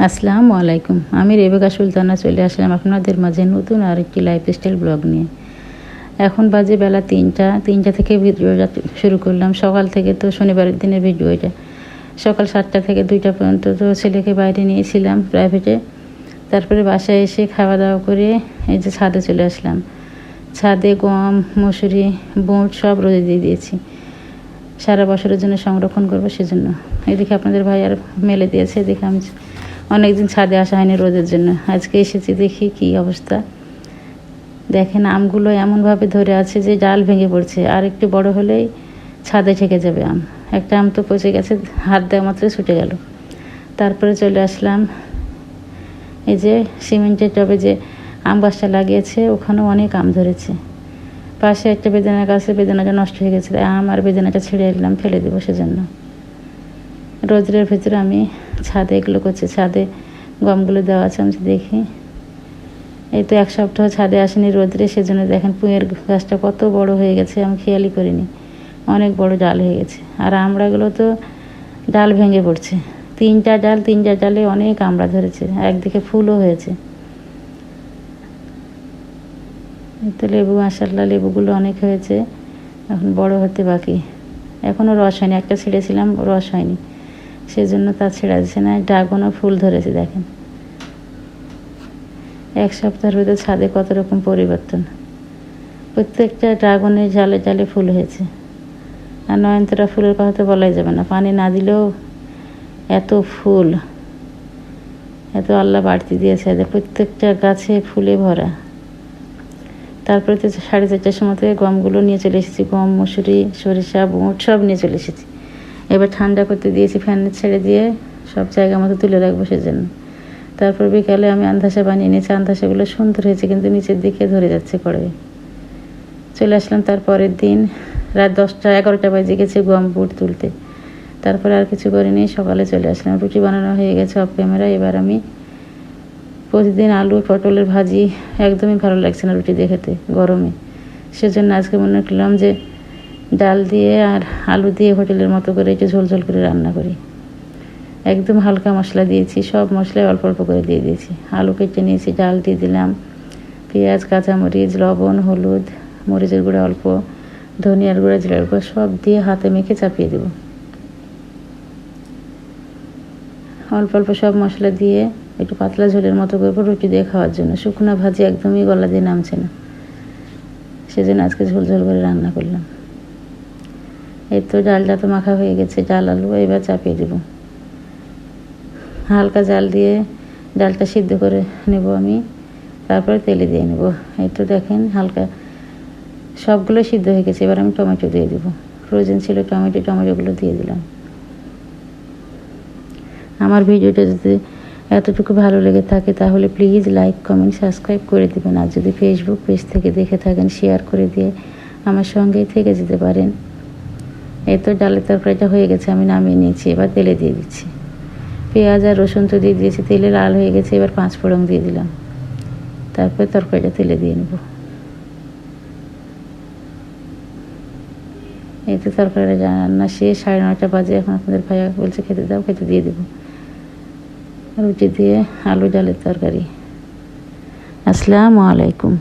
আসসালামু আলাইকুম। আমি রেবেকা সুলতানা চলে আসলাম আপনাদের মাঝে নতুন আরেকটি লাইফস্টাইল ব্লগ নিয়ে। এখন বাজে বেলা ৩টা থেকে ভিডিও শুরু করলাম। সকাল থেকে তো শনিবারের দিনের ভিডিও এটা। সকাল 7টা থেকে 2টা পর্যন্ত তো ছেলেকে বাইরে নিয়েছিলাম প্রাইভেটে। তারপরে বাসায় এসে খাওয়া দাওয়া করে এই যে ছাদে চলে আসলাম। ছাদে গম, মসুরি, বুট সব রোদে দিয়ে দিয়েছি, সারা বছরের জন্য সংরক্ষণ করবো সেজন্য। এদিকে আপনাদের ভাই আর মেলে দিয়েছে। এদিকে আমি অনেকদিন ছাদে আসা হয়নি রোদের জন্য, আজকে এসেছি। দেখি কি অবস্থা। দেখেন আমগুলো এমনভাবে ধরে আছে যে ডাল ভেঙে পড়ছে, আর একটু বড় হলেই ছাদে ঠেকে যাবে আম। একটা আম তো পচে গেছে, হাত দেওয়া মাত্র ছুটে গেল। তারপরে চলে আসলাম এই যে সিমেন্টের টবে যে আম গাছটা লাগিয়েছে, ওখানেও অনেক আম ধরেছে। পাশে একটা বেদানা গাছে বেদানাটা নষ্ট হয়ে গেছে, আম আর বেদানাটা ছেড়ে এলাম, ফেলে দেবো সেজন্য। রোদ্রের ভেতরে আমি ছাদে এগুলো করছি। ছাদে গমগুলো দেওয়া আছে, আমি দেখি। এই তো 1 সপ্তাহ ছাদে আসেনি রোদ্রে, সেজন্য দেখেন পুঁয়ের গাছটা কত বড় হয়ে গেছে, আমি খেয়ালই করিনি। অনেক বড় ডাল হয়ে গেছে। আর আমড়াগুলো তো ডাল ভেঙে পড়ছে। 3টা ডালে অনেক আমড়া ধরেছে, একদিকে ফুলও হয়েছে। এই তো লেবু, মাশাআল্লাহ লেবুগুলো অনেক হয়েছে, এখন বড় হতে বাকি। এখনও রস হয়নি, একটা ছেড়েছিলাম রস হয়নি, সেজন্য তা ছেড়া দিচ্ছে না। ড্রাগনও ফুল ধরেছে দেখেন। 1 সপ্তাহ রোদে ছাদে কত রকম পরিবর্তন। প্রত্যেকটা ড্রাগনের জালে জালে ফুল হয়েছে। আর নয়নতারা ফুলের কথা তো বলাই যাবে না, পানি না দিলেও এত ফুল, এত আল্লাহ বাড়তি দিয়েছে। প্রত্যেকটা গাছে ফুলে ভরা। তারপরে তো 4:30টার সময় থেকে গমগুলো নিয়ে চলে এসেছি। গম, মসুরি, সরিষা, বুট সব নিয়ে চলে এসেছি। এবার ঠান্ডা করতে দিয়েছি, ফ্যান ছেড়ে দিয়ে সব জায়গা মতো তুলে রাখবো সেজন্য। তারপর বিকালে আমি আন্ধাসা বানিয়ে নিয়েছি। আন্ধাসাগুলো সুন্দর হয়েছে, কিন্তু নিচের দিকে ধরে যাচ্ছে কড়াই। চলে আসলাম তারপরের দিন রাত 10টা-11টা বাজে গেছে গম বুট তুলতে। তারপরে আর কিছু করিনি, সকালে চলে আসলাম। রুটি বানানো হয়ে গেছে অফ ক্যামেরা। এবার আমি প্রতিদিন আলু পটলের ভাজি একদমই ভালো লাগছে না রুটি দিয়ে খেতে গরমে, সেজন্য আজকে মনে করলাম যে ডাল দিয়ে আর আলু দিয়ে হোটেলের মতো করে একটু ঝোল ঝোল করে রান্না করি। একদম হালকা মশলা দিয়েছি, সব মশলাই অল্প অল্প করে দিয়ে দিয়েছি। আলু কেটে নিয়েছি, ডাল দিয়ে দিলাম, পেঁয়াজ, কাঁচামরিচ, লবণ, হলুদ, মরিচের গুঁড়া অল্প, ধনিয়ার গুঁড়া, জিরার গুঁড়া সব দিয়ে হাতে মেখে চাপিয়ে দেবো। অল্প অল্প সব মশলা দিয়ে একটু পাতলা ঝোলের মতো করবো রুটি দিয়ে খাওয়ার জন্য। শুকনো ভাজি একদমই গলা দিয়ে নামছে না, সেজন্য আজকে ঝোল ঝোল করে রান্না করলাম। এই তো ডালটা তো মাখা হয়ে গেছে, ডাল আলু এবার চাপিয়ে দেবো। হালকা জাল দিয়ে ডালটা সিদ্ধ করে নেব আমি, তারপরে তেলে দিয়ে নেব। এই তো দেখেন হালকা সবগুলো সিদ্ধ হয়ে গেছে। এবার আমি টমেটো দিয়ে দেবো, ফ্রোজেন ছিল টমেটোগুলো দিয়ে দিলাম। আমার ভিডিওটা যদি এতটুকু ভালো লেগে থাকে তাহলে প্লিজ লাইক, কমেন্ট, সাবস্ক্রাইব করে দেবেন। আর যদি ফেসবুক পেজ থেকে দেখে থাকেন শেয়ার করে দিয়ে আমার সঙ্গেই থেকে যেতে পারেন। এই তো ডালের তরকারিটা হয়ে গেছে, আমি নামিয়ে নিয়েছি। এবার তেলে দিয়ে দিচ্ছি। পেঁয়াজ আর রসুন তো দিয়ে দিয়েছি, তেলে লাল হয়ে গেছে। এবার 5 ফোড়ন দিয়ে দিলাম, তারপরে তরকারিটা তেলে দিয়ে নেব। এই তো তরকারিটা রান্না শেষ। 9:30 বাজে। এখন আপনাদের ভাইয়া বলছে খেতে দাও, খেতে দিয়ে দেবো। রুটি দিয়ে আলু ডালের তরকারি। আসসালামু আলাইকুম।